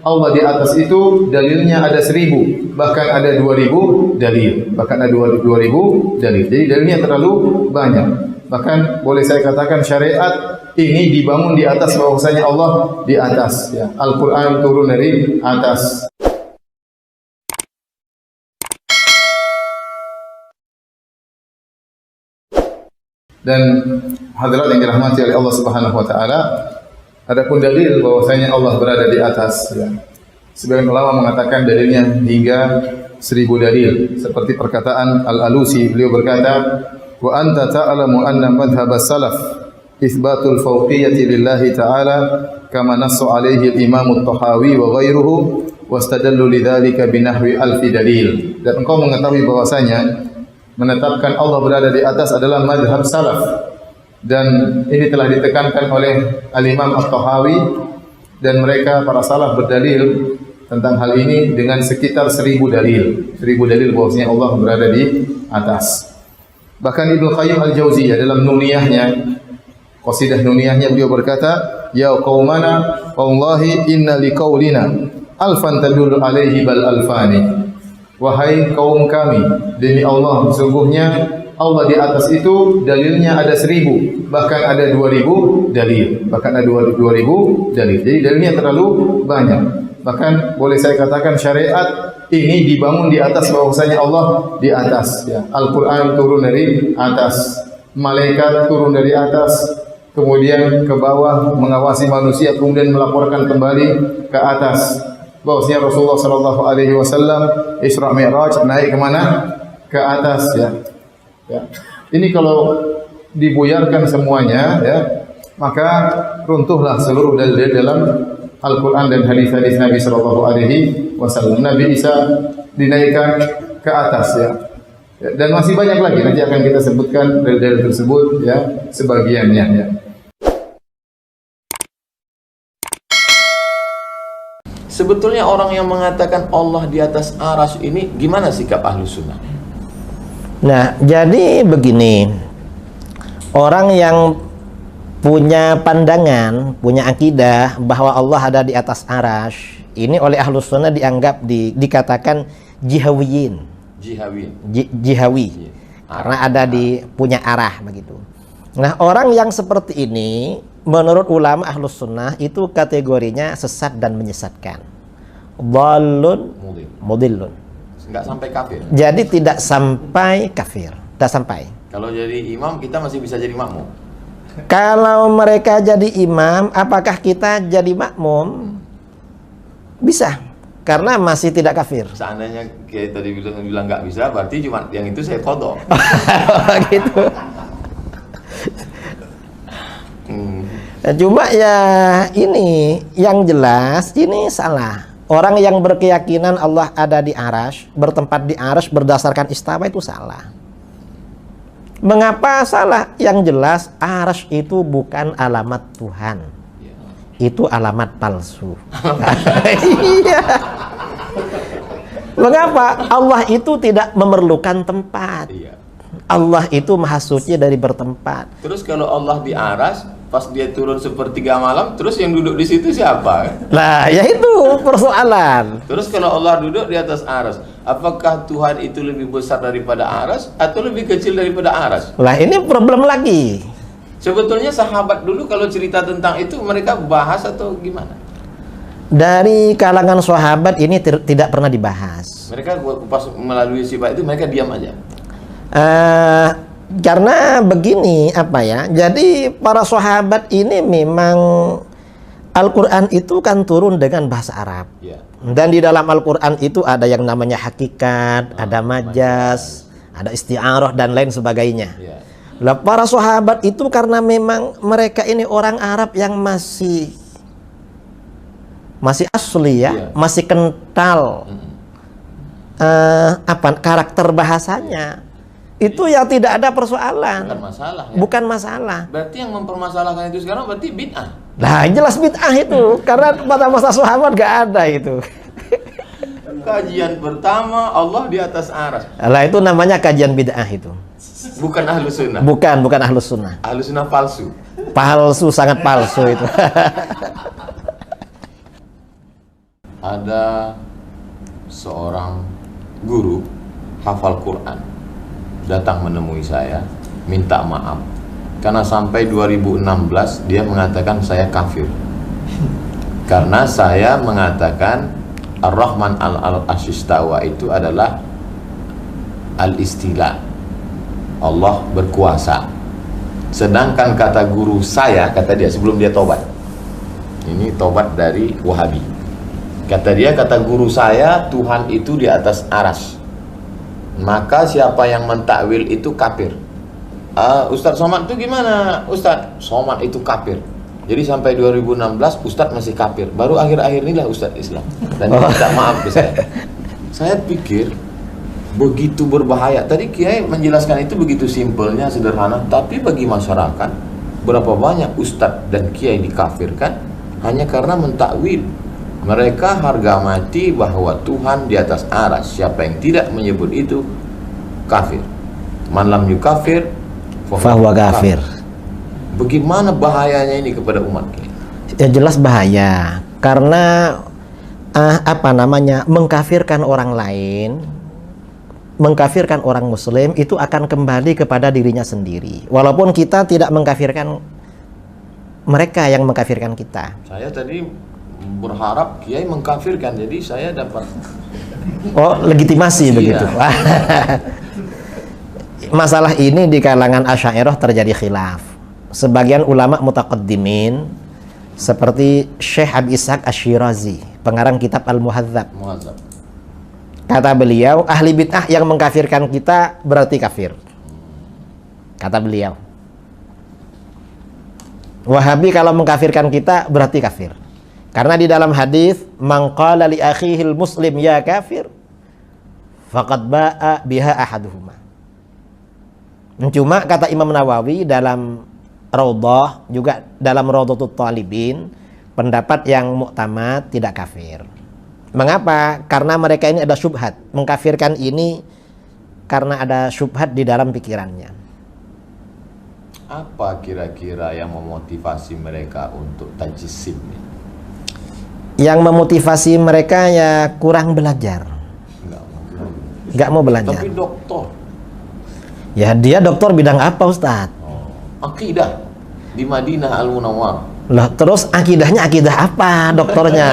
Allah di atas itu dalilnya ada 1000, bahkan ada 2000 dalil, bahkan ada 2000 dalil. Jadi dalilnya terlalu banyak. Bahkan boleh saya katakan syariat ini dibangun di atas bahwasanya Allah di atas. Ya. Al-Quran turun dari atas. Dan hadirat yang dirahmati oleh Allah Subhanahu wa taala, adapun dalil bahwasanya Allah berada di atas, ya. Sebagian ulama mengatakan dalilnya hingga 1000 dalil, seperti perkataan Al-Alusi, beliau berkata, "Wa anta ta'lamu anna madhhab as-salaf itsbatul fawqiyyati lillahi ta'ala kama nassa 'alaihi al-Imam at-Tahawi wa ghairuhu wastadallu lidzalika binahwi alfi dalil." Dan engkau mengetahui bahwasanya menetapkan Allah berada di atas adalah madhab salaf, dan ini telah ditekankan oleh Al-Imam At-Tahawi, dan mereka para salaf berdalil tentang hal ini dengan sekitar 1000 dalil. 1000 dalil bahwasanya Allah berada di atas. Bahkan Ibnu Qayyim Al-Jauziyah dalam nuniyahnya, qasidah nuniyahnya, beliau berkata, "Ya qaumana wallahi inna liqaulina alfan tadullu alaihi bal alfani." Wahai kaum kami, demi Allah, sesungguhnya Allah di atas itu dalilnya ada 1000, bahkan ada 2000 dalil, bahkan ada 2000 dalil. Jadi dalilnya terlalu banyak. Bahkan boleh saya katakan syariat ini dibangun di atas bahwasanya Allah di atas. Ya. Al-Quran turun dari atas, malaikat turun dari atas, kemudian ke bawah mengawasi manusia, kemudian melaporkan kembali ke atas. Bahwasanya Rasulullah sallallahu alaihi wasallam Isra Mi'raj naik ke mana? Ke atas, ya. Ya. Ini kalau dibuyarkan semuanya, ya, maka runtuhlah seluruh dalil dalam Al-Quran dan hadis-hadis Nabi sallallahu alaihi wasallam. Nabi Isa dinaikkan ke atas, ya. Ya. Dan masih banyak lagi, nanti akan kita sebutkan dalil-dalil tersebut, ya, sebagiannya, ya. Sebetulnya orang yang mengatakan Allah di atas arsy ini gimana sikap ahlu sunnah? Nah, jadi begini, orang yang punya pandangan, punya akidah bahwa Allah ada di atas arsy, ini oleh ahlu sunnah dianggap dikatakan jihawiyin. Jihawi. Karena ada di punya arah begitu. Nah, orang yang seperti ini menurut ulama ahlus sunnah itu kategorinya sesat dan menyesatkan. Dhalun mudillun. Enggak sampai kafir. Jadi tidak sampai kafir, tidak sampai. Kalau jadi imam kita masih bisa jadi makmum. Kalau mereka jadi imam, apakah kita jadi makmum? Bisa, karena masih tidak kafir. Seandainya kita tadi bilang nggak bisa, berarti cuma yang itu saya qadha. Gitu. Cuma ya ini yang jelas ini salah. Orang yang berkeyakinan Allah ada di arsy, bertempat di arsy berdasarkan istawa itu salah. Mengapa salah? Yang jelas arsy itu bukan alamat Tuhan. Itu alamat palsu. Iya. Mengapa? Allah itu tidak memerlukan tempat. Allah itu maha suci dari bertempat. Terus kalau Allah di arsy, pas dia turun sepertiga malam, terus yang duduk di situ siapa? Nah, ya itu persoalan. Terus kalau Allah duduk di atas arsy, apakah Tuhan itu lebih besar daripada arsy atau lebih kecil daripada arsy? Lah, ini problem lagi. Sebetulnya sahabat dulu kalau cerita tentang itu mereka bahas atau gimana? Dari kalangan sahabat ini tidak pernah dibahas. Mereka pas melalui sifat itu mereka diam aja. Karena begini, apa ya, jadi para sahabat ini memang Al-Quran itu kan turun dengan bahasa Arab, dan di dalam Al-Quran itu ada yang namanya hakikat, ada majaz, ada isti'arah dan lain sebagainya. Lah, para sahabat itu karena memang mereka ini orang Arab yang masih asli, ya, masih kental karakter bahasanya. Itu ya tidak ada persoalan. Bukan masalah, ya? Bukan masalah. Berarti yang mempermasalahkan itu sekarang berarti bid'ah. Nah, jelas bid'ah itu. Karena pada masa sahabat gak ada itu. Kajian pertama Allah di atas arsy. Lah, itu namanya kajian bid'ah itu. Bukan ahlu sunnah. Bukan ahlus sunnah. Ahlu sunnah palsu. Palsu, sangat palsu itu. ada seorang guru hafal Quran datang menemui saya, minta maaf karena sampai 2016 dia mengatakan saya kafir karena saya mengatakan Ar-Rahman al-Ashistawa itu adalah al-istila, Allah berkuasa. Sedangkan kata guru saya, kata dia sebelum dia tobat, ini tobat dari Wahabi, kata dia, kata guru saya, Tuhan itu di atas aras, maka siapa yang mentakwil itu kafir. Ustadz Somad itu gimana? Ustadz Somad itu kafir. Jadi sampai 2016 Ustadz masih kafir. Baru akhir-akhir inilah Ustadz Islam. Dan dia minta maaf ke saya. Saya pikir begitu berbahaya. Tadi Kiai menjelaskan itu begitu simpelnya, sederhana. Tapi bagi masyarakat, berapa banyak Ustadz dan Kiai dikafirkan hanya karena mentakwil. Mereka harga mati bahwa Tuhan di atas aras. Siapa yang tidak menyebut itu kafir. Man lam yukafir fahuwa kafir. Bagaimana bahayanya ini kepada umat? Ya jelas bahaya, karena mengkafirkan orang lain, mengkafirkan orang muslim itu akan kembali kepada dirinya sendiri. Walaupun kita tidak mengkafirkan mereka yang mengkafirkan kita. Saya tadi berharap Kiai mengkafirkan, jadi saya dapat legitimasi iya. begitu. Masalah ini di kalangan Asy'ariyah terjadi khilaf. Sebagian ulama mutaqaddimin seperti Syekh Abi Ishaq Asy-Syirazi, pengarang kitab Al-Muhadzab. Kata beliau, ahli bid'ah yang mengkafirkan kita berarti kafir. Kata beliau. Wahabi kalau mengkafirkan kita berarti kafir. Karena di dalam hadis, man qala li akhihil muslim ya kafir, faqad ba'a biha ahaduhuma. Cuma kata Imam Nawawi dalam Raudhah, juga dalam Raudhatut Thalibin, pendapat yang muktamad tidak kafir. Mengapa? Karena mereka ini ada syubhat. Mengkafirkan ini karena ada syubhat di dalam pikirannya. Apa kira-kira yang memotivasi mereka untuk tajsim? Yang memotivasi mereka ya kurang belajar. Nggak mau belajar. Tapi doktor. Ya dia doktor bidang apa Ustadz? Akidah di Madinah Al-Munawwarah. Lah terus akidahnya akidah apa dokternya?